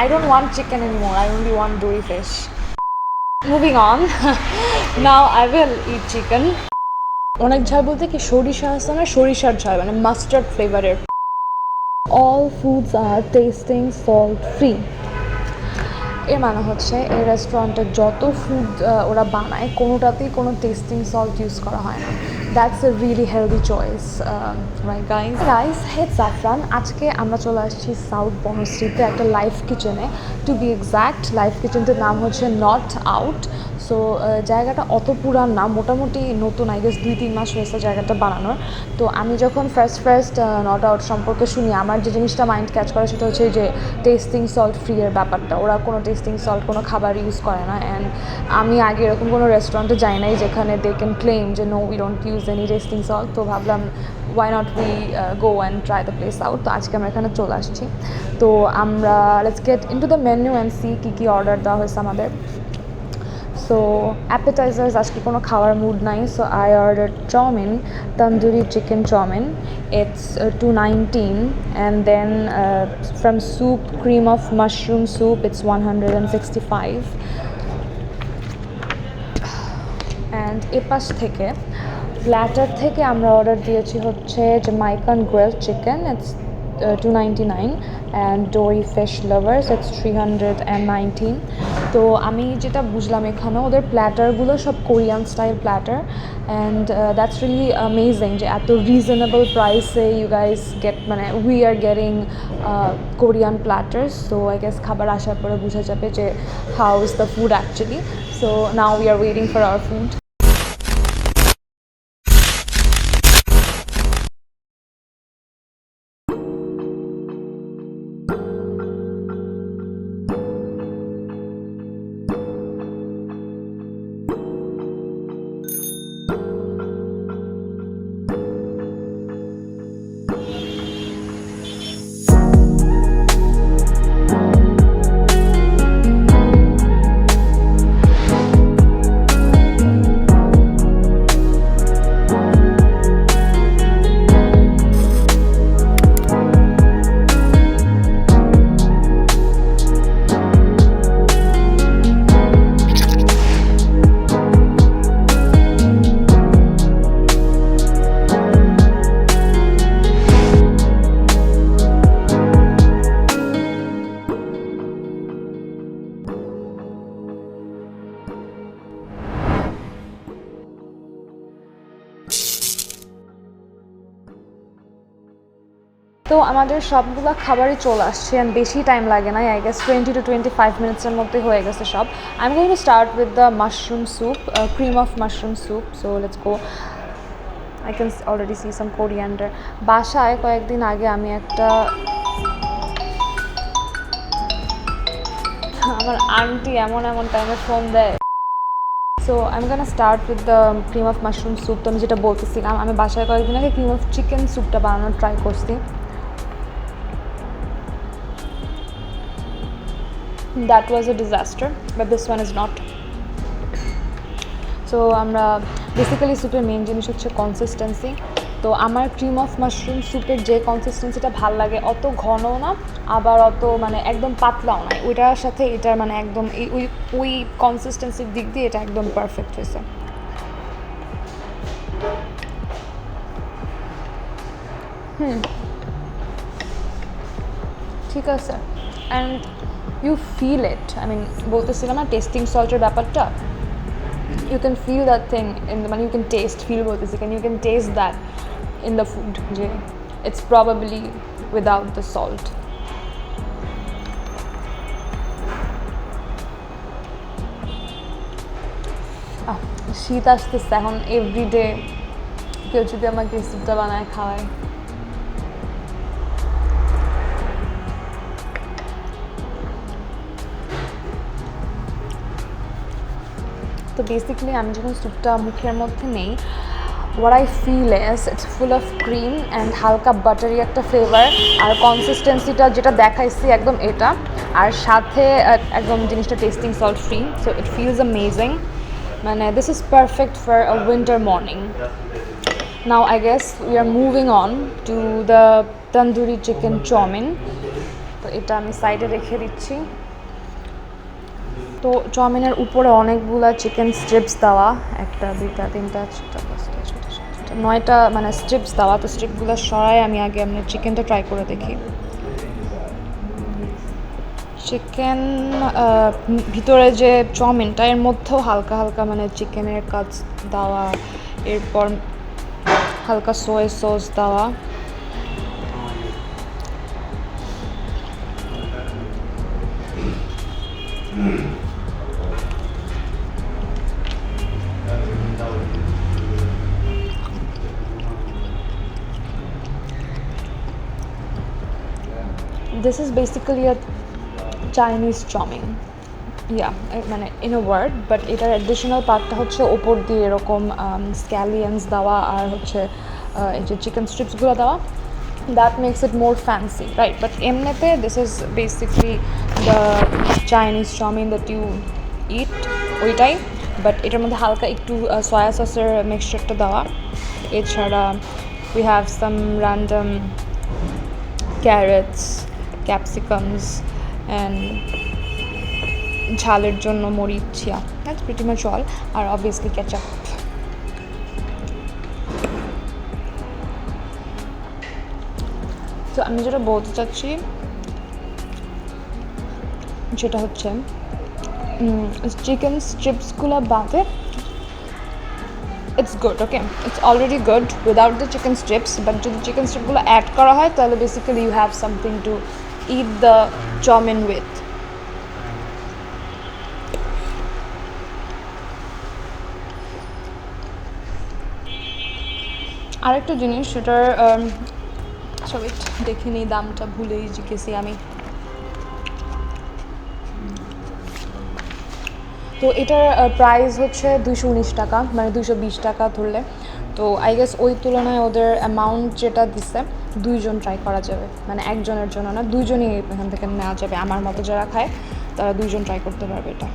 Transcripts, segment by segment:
I don't want chicken anymore. I only want dory fish. Moving on. Now I will eat chicken. অনেক ঝাল বলতে কি সরিষা আছে না, সরিষার ঝাল মানে মাস্টার্ড ফ্লেভারের। All foods are tasting salt free. এর মানে হচ্ছে এই রেস্টুরেন্টে যত ফুড ওরা বানায় কোনোটাতেই কোনো টেস্টিং সল্ট ইউজ করা হয় না। That's a really healthy choice, right guys head জাফরান। আজকে আমরা চলে আসছি সাউথ বনশ্রীতে একটা লাইভ কিচেনে। টু বি এক্স্যাক্ট লাইভ কিচেনটার নাম হচ্ছে নট আউট। সো জায়গাটা অত পুরান না, মোটামুটি নতুন, আই গেস 2-3 মাস হয়েছে জায়গাটা বানানোর। তো আমি যখন ফার্স্ট নট আউট সম্পর্কে শুনি, আমার যে জিনিসটা মাইন্ড ক্যাচ করে সেটা হচ্ছে যে টেস্টিং সল্ট ফ্রি এর ব্যাপারটা। ওরা কোনো টেস্টিং সল্ট কোনো খাবার ইউজ করে না। অ্যান্ড আমি আগে এরকম কোনো রেস্টুরেন্টে যাই নাই যেখানে দে ক্যান ক্লেম যে no we don't use any tasting salt. তো ভাবলাম why not we go and try the place out. তো আজকে আমরা এখানে চলে আসছি। তো আমরা let's get into the menu and see কী অর্ডার দেওয়া হয়েছে আমাদের। So appetizers আজকে কোনো খাওয়ার মুড নাই, so I ordered chowmin, tandoori chicken chowmin. It's $219, and then from soup, cream of mushroom soup, it's $165. And এপাশ থেকে প্ল্যাটার থেকে আমরা অর্ডার দিয়েছি হচ্ছে Jamaican grilled chicken, it's $299, and dory fish lovers, it's $319. তো আমি যেটা বুঝলাম এখানে ওদের প্ল্যাটারগুলো সব Korean style platter, and that's really amazing যে এত রিজনেবল প্রাইসে ইউ গাইস গেট, মানে we are getting Korean platters. So I guess খাবার আসার পরে বোঝা যাবে যে how is the food actually. So now we are waiting for our food. তো আমাদের সবগুলো খাবারই চলে আসছে, অ্যান্ড বেশি টাইম লাগে না, আই গেস 20 to 25 মিনিটসের মধ্যে হয়ে গেছে সব। I am going to start with the mushroom soup, cream of mushroom soup. So let's go. I can already see some coriander. বাসায় কয়েকদিন আগে আমি একটা, আমার আন্টি এমন টাইমে ফোন দেয়। So I am gonna start with the cream of mushroom soup. তো আমি যেটা বলতেছিলাম, আমি বাসায় কয়েকদিন আগে ক্রিম অফ চিকেন স্যুপটা বানানোর ট্রাই করছি। That was a disaster, but this one is not. So আমরা বেসিক্যালি স্যুপের মেন জিনিস হচ্ছে কনসিস্টেন্সি। তো আমার ক্রিম অফ মাশরুম স্যুপের যে কনসিস্টেন্সিটা ভাল লাগে, অত ঘনও না আবার অত মানে একদম পাতলাও না, ওইটার সাথে এটার মানে একদম ওই কনসিস্টেন্সির দিক দিয়ে এটা একদম পারফেক্ট হয়েছে। ঠিক আছে, and you feel it. I mean বলতেছিলাম না টেস্টিং সল্টের ব্যাপারটা, you can feel that thing in the, you can feel both this, and you can taste that in the food. It's probably without the salt. শীত আসতেছে এখন, everyday কেউ যদি আমাকে স্যুপটা বানায় খাওয়ায়। তো বেসিক্যালি আমি যখন স্যুপটা মুখের মধ্যে নেই, what I feel is it's full of cream and হালকা বাটারি একটা ফ্লেভার, আর কনসিস্টেন্সিটা যেটা দেখাইছি একদম এটা, আর সাথে একদম জিনিসটা tasting salt free. So it feels amazing, মানে this is perfect for a winter morning. Now I guess we are moving on to the tandoori chicken chow mein. তো এটা আমি সাইডে রেখে দিচ্ছি। তো চাউমিনের উপরে অনেকগুলা চিকেন স্ট্রিপস দেওয়া, 1 2 3 4 5 6 9টা মানে স্ট্রিপস দেওয়া। তো স্ট্রিপগুলো সরাই আমি আগে এমনি চিকেনটা ট্রাই করে দেখি। চিকেন ভিতরে যে চাউমিনটা এর মধ্যেও হালকা হালকা মানে চিকেনের কাজ দেওয়া, এরপর হালকা সোয়া সস দেওয়া। This is basically a Chinese chow-mein. মানে ইন আ ওয়ার্ড, বাট এটার অ্যাডিশনাল পার্টটা হচ্ছে ওপর দিয়ে এরকম স্ক্যালিয়ান্স দেওয়া আর হচ্ছে এই যে চিকেন স্ট্রিপসগুলো দেওয়া। That makes it more fancy, right? But এমনিতে this is basically the Chinese chow mein that you eat, ওইটাই। বাট এটার মধ্যে হালকা একটু সয়া সসের মিক্সচারটা দেওয়া। এছাড়া we have some random carrots, capsicums and ঝালের জন্য মরিচ। That's pretty much all. আর অবভিয়াসলি কেচাপ। তো আমি যেটা বলতে চাচ্ছি যেটা হচ্ছে চিকেন স্ট্রিপসগুলো বাদে it's good, okay, it's already good without the chicken strips. But যদি চিকেন স্ট্রিপগুলো অ্যাড করা হয় তাহলে basically you have something to eat the chow mein with. আরেকটা জিনিস সেটার ছবি দেখে নিই, দামটা ভুলেই গেছি আমি। তো এটার প্রাইস হচ্ছে 219 টাকা, মানে 220 টাকা ধরলে। তো আই গেস ওই তুলনায় ওদের অ্যামাউন্ট যেটা দিচ্ছে 2 জন ট্রাই করা যাবে, মানে একজনের জন্য না, 2 জনই এখান থেকে নেওয়া যাবে। আমার মতো যারা খায় তারা 2 জন ট্রাই করতে পারবে এটা।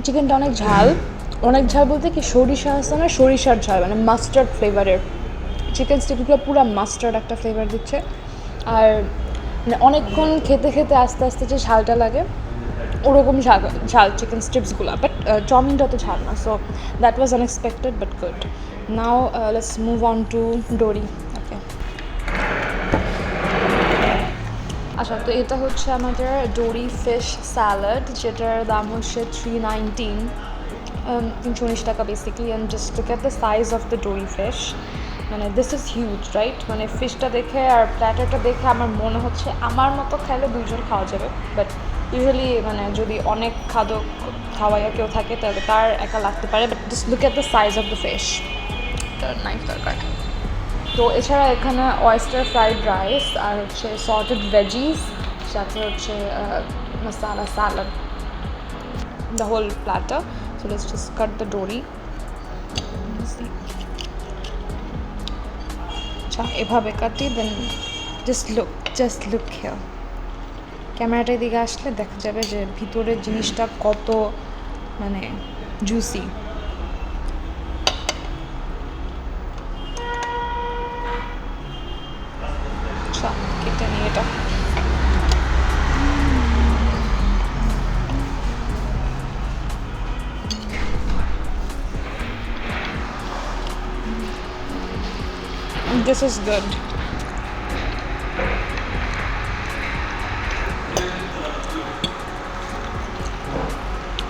চিকেনটা অনেক ঝাল, অনেক ঝাল বলতে কি সরিষা আছে না, সরিষার ঝাল, মানে মাস্টার্ড ফ্লেভারের। চিকেন স্টিকগুলো পুরো মাস্টার্ড একটা ফ্লেভার দিচ্ছে। আর মানে অনেকক্ষণ খেতে খেতে আস্তে আস্তে যে ঝালটা লাগে ওরকম ঝাল চিকেন স্ট্রিপসগুলো। বাট চাউমিনটা তো ঝাল না, so that was unexpected but good. Now let's move on to dory. Okay, আচ্ছা, তো এটা হচ্ছে আমাদের ডোরি ফিশ স্যালাড, যেটার দাম হচ্ছে 319 টাকা basically. And just look at the size of the dory fish, মানে দিস ইজ হিউজ, রাইট? মানে ফিশটা দেখে আর প্ল্যাটারটা দেখে আমার মনে হচ্ছে আমার মতো খাইলে 2 জন খাওয়া যাবে। বাট ইউজুয়ালি মানে যদি অনেক খাওয়াইয়া কেউ থাকে তাহলে তার একা লাগতে পারে। But just look at the size of the fish. Knife দরকার। তো এছাড়া এখানে ওয়েস্টার ফ্রাইড রাইস আর হচ্ছে সল্টেড ভেজিস, সাথে হচ্ছে masala salad, the whole platter. So let's just cut the dory. আচ্ছা, এভাবে কাটি, দেন জাস্ট লুক হিয়ার। ক্যামেরাটার দিকে আসলে দেখা যাবে যে ভিতরের জিনিসটা কত মানে জুসি। আচ্ছা, কেটে নিই এটা। This is good.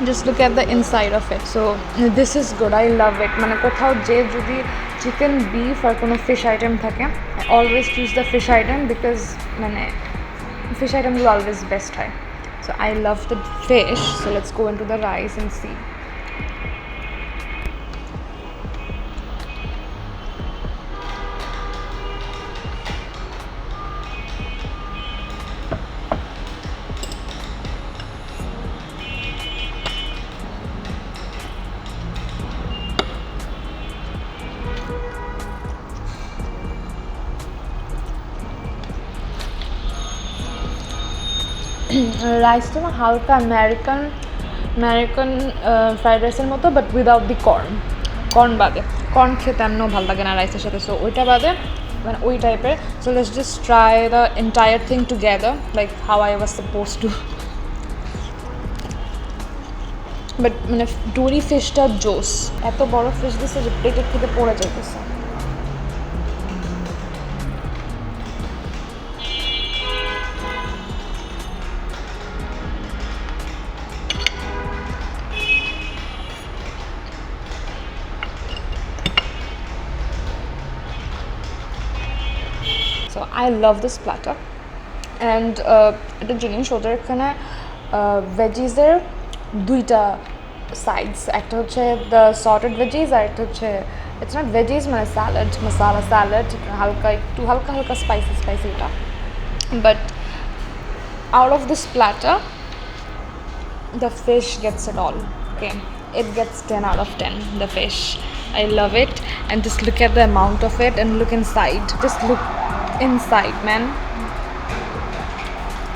Just look at the inside of it. So this is good. I love it. মানে কোথাও যে যদি চিকেন, বিফ আর কোনো ফিশ আইটেম থাকে, always choose the fish item because মানে ফিশ আইটেমগুলো অলওয়েজ বেস্ট হয়। So I love the fish. So let's go into the rice and see. রাইসটা না হালকা আমেরিকান ফ্রাইড রাইসের মতো, বাট উইদাউট দি কর্ন বাদে। কর্ন খেতে আমিও ভালো লাগে না রাইসের সাথে, সো ওইটা বাদে মানে ওই টাইপের। So let's just try the entire thing together like how I was suppose two. But মানে ডোরি ফিশটা জোস, এত বড় ফিশ দিচ্ছে যে প্লেটের থেকে পড়ে যাইতেছে। So I love this platter and এটা জিনিস ওদের এখানে ভেজিসের দুইটা সাইডস, একটা হচ্ছে দ্য সর্টেড ভেজিস আর একটা হচ্ছে ইটস নট ভেজিস মানে স্যালাড, মশালা স্যালাড, হালকা হালকা স্পাইসি এটা। But out of this platter the fish gets it all. Okay, it gets 10 out of 10, the fish. I love it. And just look at the amount of it and look inside. Just look inside, man.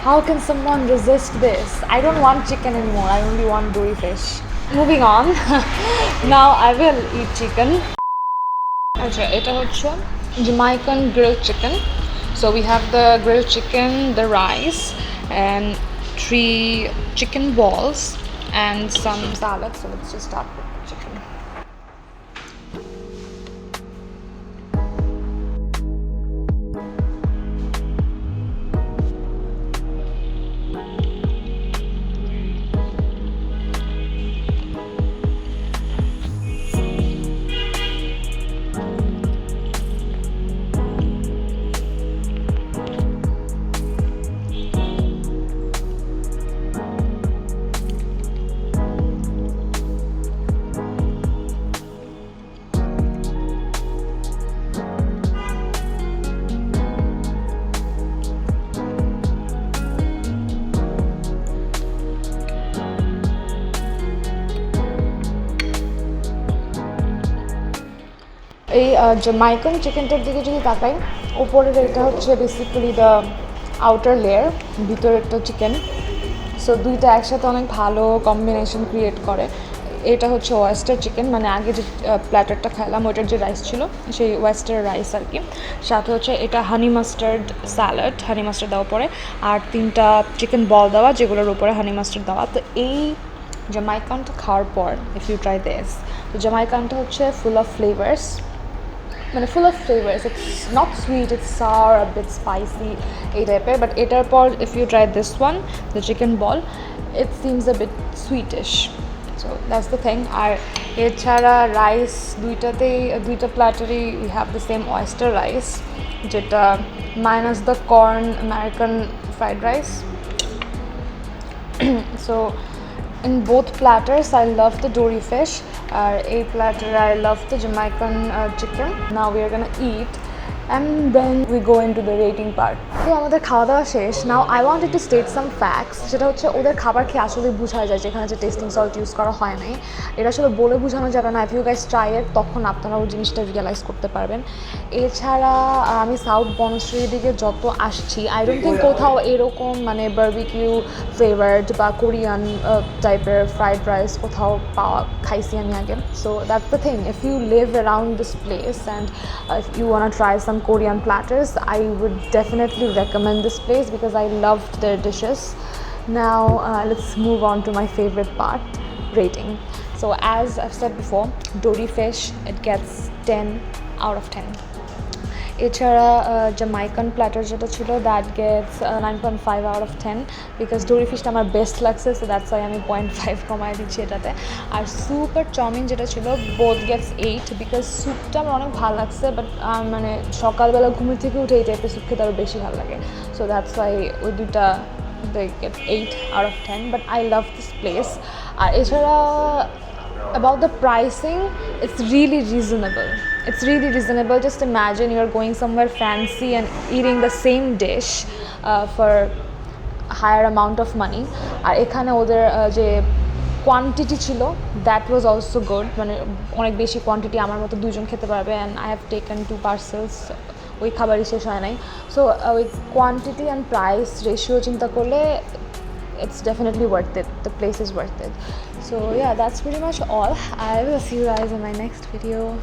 How can someone resist this? I don't want chicken anymore. I only want dory fish. Moving on. Now I will eat chicken. আচ্ছা, এটা হচ্ছে Jamaican grilled chicken. So we have the grilled chicken, the rice, and 3 chicken balls and some salad. So let's just start with the chicken. এই Jamaican চিকেনটার দিকে যদি তাকাই, উপরের এটা হচ্ছে বেসিক্যালি দ্য আউটার লেয়ার, ভিতরেরটা চিকেন। সো দুইটা একসাথে অনেক ভালো কম্বিনেশন ক্রিয়েট করে। এটা হচ্ছে ওয়েস্টার চিকেন, মানে আগে যে প্ল্যাটারটা খেলাম ওইটার যে রাইস ছিল সেই ওয়েস্টার রাইস আর কি। সাথে হচ্ছে এটা honey mustard salad, honey mustard দেওয়া পরে, আর 3টা চিকেন বল দেওয়া যেগুলোর উপরে হানি মাস্টার্ড দেওয়া। তো এই জামাইকানটা খাওয়ার পর ইফ ইউ ট্রাই দিস, তো জামাইকানটা হচ্ছে ফুল অফ ফ্লেভার্স, মানে full of flavours. It's not sweet, it's sour, a bit spicy এই টাইপের। বাট এটার পর if you try this one, the chicken ball, it seems a bit sweetish. So that's the thing. আর এছাড়া rice দুইটা প্ল্যাটারই we have the same oyster rice, যেটা minus the corn American fried rice. So in both platters I love the dory fish, a platter I love the Jamaican chicken. Now we are gonna eat and then we go into the rating part. তো আমাদের খাওয়া দাওয়া শেষ। Now I wanted to state some facts, সেটা হচ্ছে ওদের খাবার খেয়ে আসলে বোঝা যায় যেখানে যে টেস্টিং সল্ট ইউজ করা হয় নাই, এটা আসলে বলে বোঝানো যাবে না। If you guys try it তখন আপনারা ওই জিনিসটা রিয়েলাইজ করতে পারবেন। এছাড়া আমি সাউথ বনশ্রীর দিকে যত আসছি, আই ডোন্ট থিঙ্ক কোথাও এরকম মানে বারবিকিউ ফ্লেভার্ড বা কোরিয়ান টাইপের ফ্রাইড রাইস কোথাও খাইছি আমি আগে। So that's the thing, if you live around this place and if you want to try some Korean platters, I would definitely recommend this place because I loved their dishes. Now let's move on to my favorite part, rating. So as I've said before, dory fish, it gets 10 out of 10. এছাড়া Jamaican platter যেটা ছিল that gets 9.5 out of 10 because dory ফিশটা আমার best লাগছে, so that's why আমি 0.5 কমায় দিচ্ছি এটাতে। আর স্যুপ আর চাউমিন যেটা ছিল বোথ গেটস 8 বিকজ স্যুপটা আমার অনেক ভালো লাগছে, বাট মানে সকালবেলা ঘুমের থেকে উঠে এই টাইপের স্যুপ খেতে আরও বেশি ভালো লাগে, সো দ্যাটস ওয়াই ওই দুটা they get 8 out of 10. But I love this place. আর এছাড়া about the pricing, it's really reasonable. It's really reasonable. Just imagine you're going somewhere fancy and eating the same dish for a higher amount of money. আর এখানে ওদের যে quantity ছিল that was also good, মানে অনেক বেশি quantity, আমার মতো 2জন খেতে পারবে। And I have taken 2 parcels, ওই খাবারই শেষ হয় নাই। সো ওই কোয়ান্টিটি অ্যান্ড প্রাইস রেশিও চিন্তা করলে it's definitely worth it. The place is worth it. So yeah, that's pretty much all. I will see you guys in my next video.